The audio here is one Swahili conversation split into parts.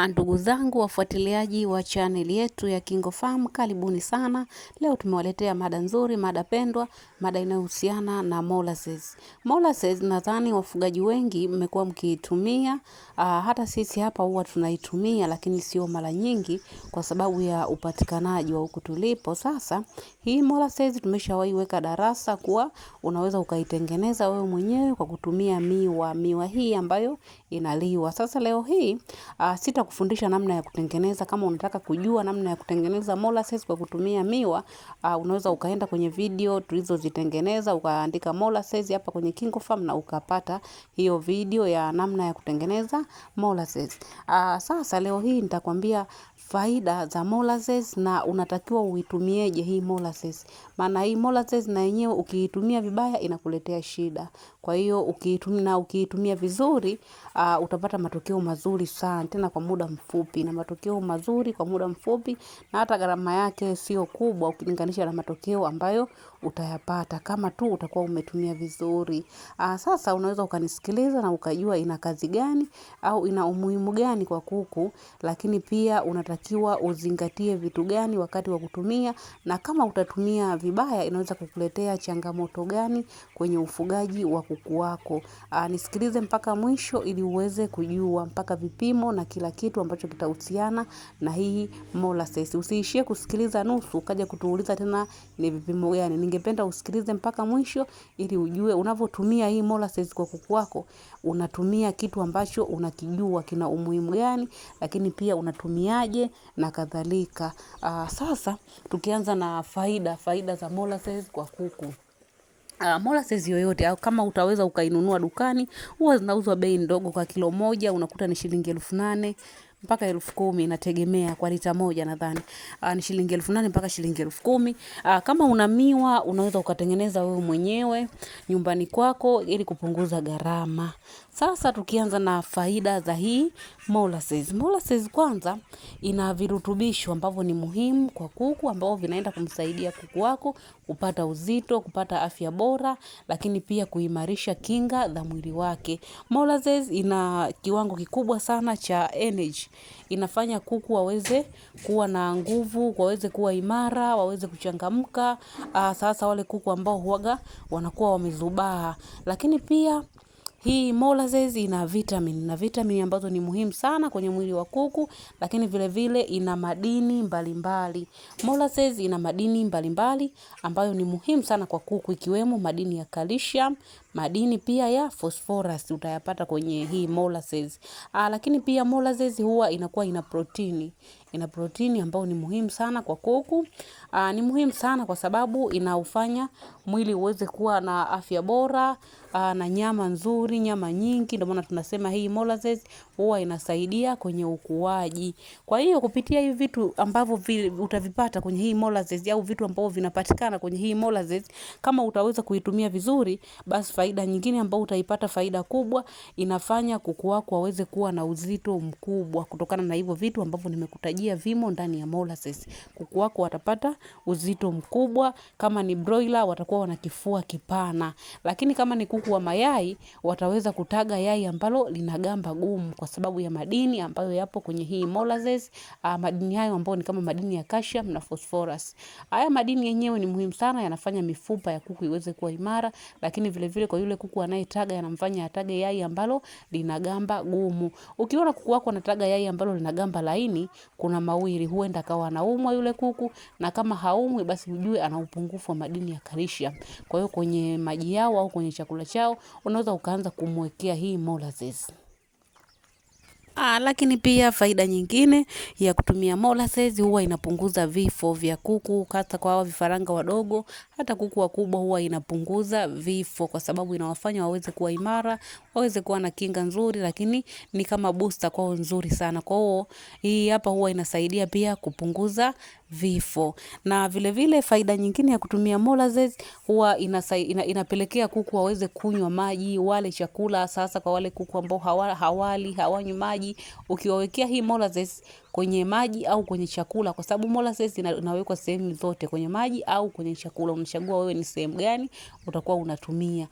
Ndugu zangu wafuatiliaji wa channel yetu ya KingoFarm, karibuni sana. Leo tumewaletea mada nzuri, mada pendwa, mada inayohusiana na molasses. Molasses nadhani wafugaji wengi mmekuwa mkiitumia, hata sisi hapa huwa tunaitumia lakini sio mara nyingi kwa sababu ya upatikanaji wa huku tulipo. Sasa hii molasses tumeshawahi weka darasa kuwa unaweza ukaitengeneza wewe mwenyewe kwa kutumia miwa hii ambayo inaliwa. Sasa leo hii sitakufundisha namna ya kutengeneza. Kama unataka kujua namna ya kutengeneza molasses kwa kutumia miwa, unaweza ukaenda kwenye video tulizozitengeneza, ukaandika molasses hapa kwenye KingoFarm na ukapata hiyo video ya namna ya kutengeneza molasses. Sasa leo hii nitakwambia faida za molasses na unatakiwa uitumieje hii molasses. Maana hii molasses na yenyewe ukiitumia vibaya inakuletea shida. Kwa hiyo ukiitumia vizuri, utapata matokeo mazuri sana tena kwa muda mfupi, na matokeo mazuri kwa muda mfupi, na hata gharama yake sio kubwa ukilinganisha na matokeo ambayo utayapata kama tu utakuwa umetumia vizuri. Sasa unaweza ukanisikiliza na ukajua ina kazi gani au ina umuhimu gani kwa kuku, lakini pia unatakiwa uzingatie vitu gani wakati wa kutumia, na kama utatumia vibaya inaweza kukuletea changamoto gani kwenye ufugaji wa kuku wako. Nisikilize mpaka mwisho ili uweze kujua mpaka vipimo na kila kitu ambacho kitahusiana na hii molasses. Usiishie kusikiliza nusu ukaja kutuuliza tena ni vipimo gani. Ningependa usikilize mpaka mwisho ili ujue unavyotumia hii molasses kwa kuku wako, unatumia kitu ambacho unakijua kina umuhimu gani, lakini pia unatumiaje na kadhalika. Sasa tukianza na faida za molasses kwa kuku. Molasses yoyote au kama utaweza ukainunua dukani, huwa zinauzwa bei ndogo. Kwa kilo moja unakuta ni shilingi 8,000 mpaka 10,000, inategemea. Kwa lita moja nadhani ni shilingi 8,000 mpaka shilingi 10,000. Kama una miwa unaweza ukatengeneza wewe mwenyewe nyumbani kwako ili kupunguza gharama. Sasa tukianza na faida za hii molasses. Molasses kwanza ina virutubisho ambavyo ni muhimu kwa kuku, ambavyo vinaenda kumsaidia kuku wako kupata uzito, kupata afya bora, lakini pia kuimarisha kinga za mwili wake. Molasses ina kiwango kikubwa sana cha energy. Inafanya kuku waweze kuwa na nguvu, waweze kuwa imara, waweze kuchangamka. Sasa wale kuku ambao huwaga wanakuwa wamezubaa. Lakini pia hii molasses ina vitamin, na vitamin ambazo ni muhimu sana kwenye mwili wa kuku, lakini vile vile ina madini mbalimbali. Molasses ina madini mbalimbali ambayo ni muhimu sana kwa kuku, ikiwemo madini ya calcium, madini pia ya phosphorus utayapata kwenye hii molasses. Lakini pia molasses huwa inakuwa ina protini. Ina protini ambayo ni muhimu sana kwa kuku. Ni muhimu sana kwa sababu inaufanya mwili uweze kuwa na afya bora, na nyama nzuri, nyama nyingi. Ndio maana tunasema hii molasses huwa inasaidia kwenye ukuaji. Kwa hiyo kupitia hivi vitu ambavyo utavipata kwenye hii molasses, au vitu ambavyo vinapatikana kwenye hii molasses, kama utaweza kuitumia vizuri, basi faida nyingine ambayo utaipata, faida kubwa, inafanya kuku wako waweze kuwa na uzito mkubwa kutokana na hivyo vitu ambavyo nimekutajia vimo ndani ya molasses. Kuku wako watapata uzito mkubwa. Kama ni broiler watakuwa wana kifua kipana, lakini kama ni kuku wa mayai wataweza kutaga yai ambalo lina gamba gumu kwa sababu ya madini ambayo yapo kwenye hii molasses. Madini hayo ambayo ni kama madini ya calcium na phosphorus. Haya madini yenyewe ni muhimu sana, yanafanya mifupa ya kuku iweze kuwa imara, lakini vile vile kwa yule kuku anayetaga yanamfanya atage yai ambalo lina gamba gumu. Ukiona kuku wako anataga yai ambalo lina gamba laini, kuna mawili, huenda akawa anaumwa yule kuku, na kama haumwi basi ujue ana upungufu wa madini ya calcium. Kwa hiyo kwenye maji yao au kwenye chakula chao unaweza ukaanza kumwekea hii molasses. Lakini pia faida nyingine ya kutumia molasses, huwa inapunguza vifo vya kuku, hata kwa hawa vifaranga wadogo, hata kuku wakubwa huwa inapunguza vifo kwa sababu inawafanya waweze kuwa imara, waweze kuwa na kinga nzuri, lakini ni kama booster kwao nzuri sana. Kwa hiyo hii hapa huwa inasaidia pia kupunguza vifo. Na vile vile faida nyingine ya kutumia molasses, huwa inapelekea kuku waweze kunywa maji, wale chakula. Sasa kwa wale kuku ambao hawanywi maji, maji. Ukiwawekea hii molasses kwenye maji au kwenye chakula, kwa sababu molasses inawekwa sehemu zote, kwenye maji au kwenye chakula. Unachagua wewe ni sehemu gani utakuwa unatumia.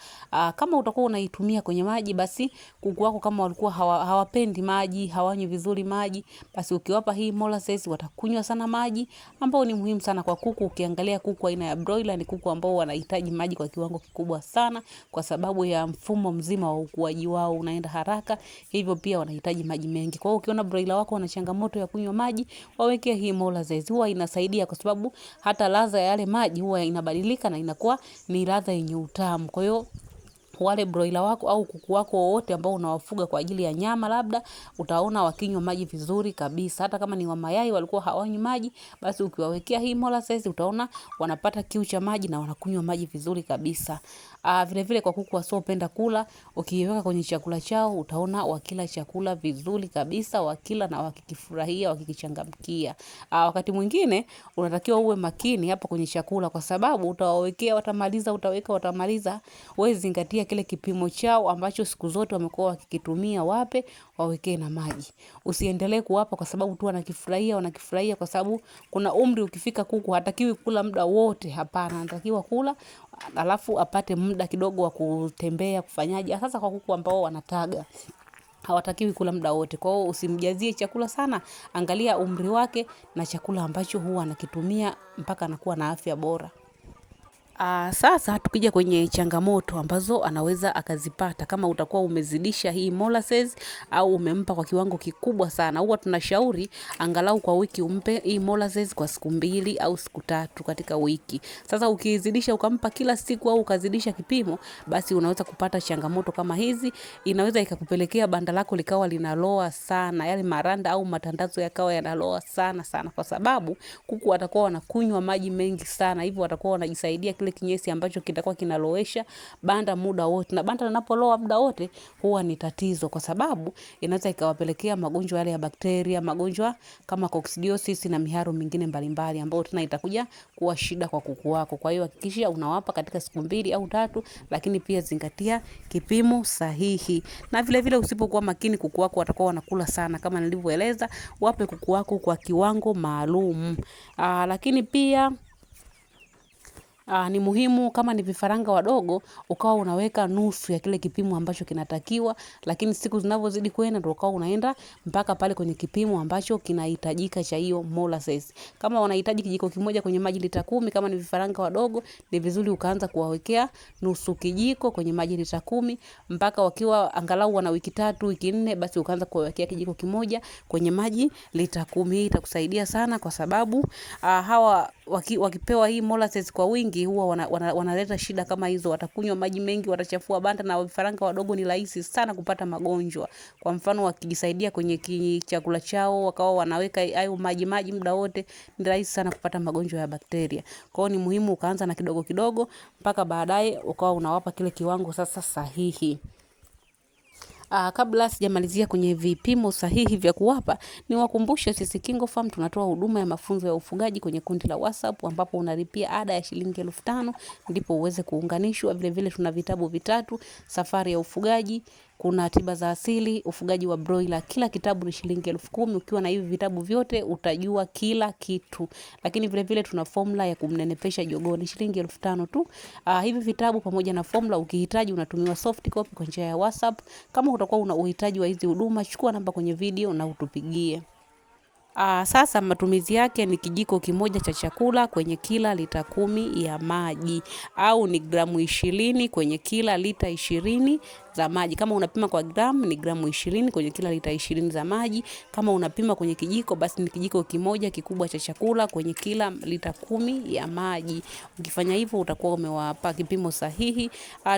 Kama utakuwa unaitumia kwenye maji, basi kuku wako kama walikuwa hawapendi maji, hawanywi vizuri maji, basi ukiwapa hii molasses watakunywa sana maji, ambao ni muhimu sana kwa kuku. Ukiangalia kuku aina ya broiler ni kuku ambao wanahitaji maji kwa kiwango kikubwa sana, kwa sababu ya mfumo mzima wa ukuaji wao unaenda haraka, hivyo pia wanahitaji maji mengi. Kwa hiyo ukiona broiler wako wana changamoto ya kunywa maji, wawekee hii molasses. Huwa inasaidia kwa sababu hata ladha ya yale maji huwa inabadilika na inakuwa ni ladha yenye utamu. Kwa hiyo wale broiler wako au kuku wako wote ambao unawafuga kwa ajili ya nyama, labda utaona wakinywa maji vizuri kabisa. Hata kama ni wa mayai walikuwa hawanywi maji, basi ukiwawekea hii molasses utaona wanapata kiu cha maji na wanakunywa maji vizuri kabisa. Vile vile kwa kuku wasiopenda kula, ukiweka kwenye chakula chao utaona wakila chakula vizuri kabisa, wakila na wakikifurahia, wakikichangamkia. Wakati mwingine unatakiwa uwe makini hapo kwenye chakula, kwa sababu utawawekea watamaliza, utaweka watamaliza. Wewe zingatia kile kipimo chao ambacho siku zote wamekuwa wakikitumia, wape wawekee na maji. Usiendelee kuwapa kwa sababu tu wanakifurahia, kwa sababu kuna umri ukifika kuku hatakiwi kula muda wote. Hapana, anatakiwa kula alafu apate muda kidogo wa kutembea, kufanyaje. Sasa kwa kuku ambao wanataga, hawatakiwi kula muda wote. Kwa hiyo usimjazie chakula sana, angalia umri wake na chakula ambacho huwa anakitumia mpaka anakuwa na afya bora. Sasa tukija kwenye changamoto ambazo anaweza akazipata kama utakuwa umezidisha hii molasses au umempa kwa kiwango kikubwa sana. Huwa tunashauri angalau kwa wiki umpe hii molasses kwa siku 2 au siku 3 katika wiki. Sasa ukizidisha ukampa kila siku au ukazidisha kipimo, basi unaweza kupata changamoto kama hizi. Inaweza ikakupelekea banda lako likawa linaloa sana, yale maranda au matandazo yakawa yanaloa sana sana, kwa sababu kuku watakuwa wanakunywa maji mengi sana, hivyo watakuwa wanajisaidia kile kinyesi ambacho kitakuwa kinalowesha banda muda wote. Na banda linapoloa muda wote huwa ni tatizo, kwa sababu inaweza ikawapelekea magonjwa yale ya bakteria, magonjwa kama coccidiosis na miharo mingine mbalimbali, ambayo tena itakuja kuwa shida kwa kuku wako. Kwa hiyo hakikisha unawapa katika siku 2 au 3, lakini pia zingatia kipimo sahihi. Na vile vile usipokuwa makini, kuku wako watakuwa wanakula sana. Kama nilivyoeleza, wape kuku wako kwa kiwango maalum. Lakini pia ni muhimu kama ni vifaranga wadogo ukawa unaweka nusu ya kile kipimo ambacho kinatakiwa, lakini siku zinavyozidi kwenda ndio ukawa unaenda mpaka pale kwenye kipimo ambacho kinahitajika cha hiyo molasses. Kama wanahitaji kijiko kimoja kwenye maji lita 10, kama ni vifaranga wadogo, ni vizuri ukaanza kuwawekea nusu kijiko kwenye maji lita 10 mpaka wakiwa angalau wana wiki 3, wiki 4, basi ukaanza kuwawekea kijiko kimoja kwenye maji lita 10. Hii itakusaidia sana, kwa sababu hawa wakipewa hii molasses kwa wingi huwa wanaleta shida kama hizo. Watakunywa maji mengi, watachafua banda, na vifaranga wadogo ni rahisi sana kupata magonjwa. Kwa mfano wakijisaidia kwenye chakula chao wakawa wanaweka hayo maji muda wote, ni rahisi sana kupata magonjwa ya bakteria. Kwa hiyo ni muhimu ukaanza na kidogo kidogo mpaka baadaye ukawa unawapa kile kiwango sasa sahihi. Kabla sijamalizia kwenye vipimo sahihi vya kuwapa, niwakumbushe sisi KingoFarm tunatoa huduma ya mafunzo ya ufugaji kwenye kundi la WhatsApp, ambapo unalipia ada ya shilingi 1500 ndipo uweze kuunganishwa. Vile vile tuna vitabu 3: safari ya ufugaji, kuna tiba za asili, ufugaji wa broiler. Kila kitabu ni shilingi 10,000. Ukiwa na hivi vitabu vyote utajua kila kitu. Lakini vile vile tuna formula ya kumnenepesha jogoo, ni shilingi 5,000 tu. Hivi vitabu pamoja na formula, ukihitaji unatumiwa soft copy kwa njia ya WhatsApp. Kama utakuwa una uhitaji wa hizi huduma, chukua namba kwenye video na utupigie. Sasa matumizi yake ni kijiko kimoja cha chakula kwenye kila lita 10 ya maji, au ni gramu 20 kwenye kila lita 20 za maji. Kama unapima kwa gramu ni gramu 20 kwenye kila lita 20 za maji. Kama unapima kwenye kijiko, basi ni kijiko kimoja kikubwa cha chakula kwenye kila lita 10 ya maji. Ukifanya hivyo utakuwa umewapa kipimo sahihi.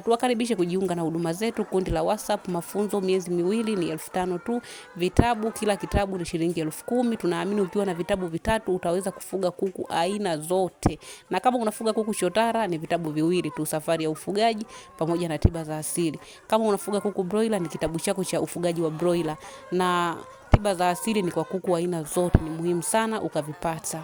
Tuwakaribishe kujiunga na huduma zetu kundi la WhatsApp. Mafunzo miezi 2 ni 5,000 tu. Vitabu, kila kitabu ni shilingi 10,000. Tunaamini ukiwa na vitabu 3 utaweza kufuga kuku aina zote. Na kama unafuga kuku chotara ni vitabu 2 tu, safari ya ufugaji pamoja na tiba za asili. Kama unafuga kuku broiler ni kitabu chako cha ufugaji wa broiler, na tiba za asili ni kwa kuku aina zote. Ni muhimu sana ukavipata.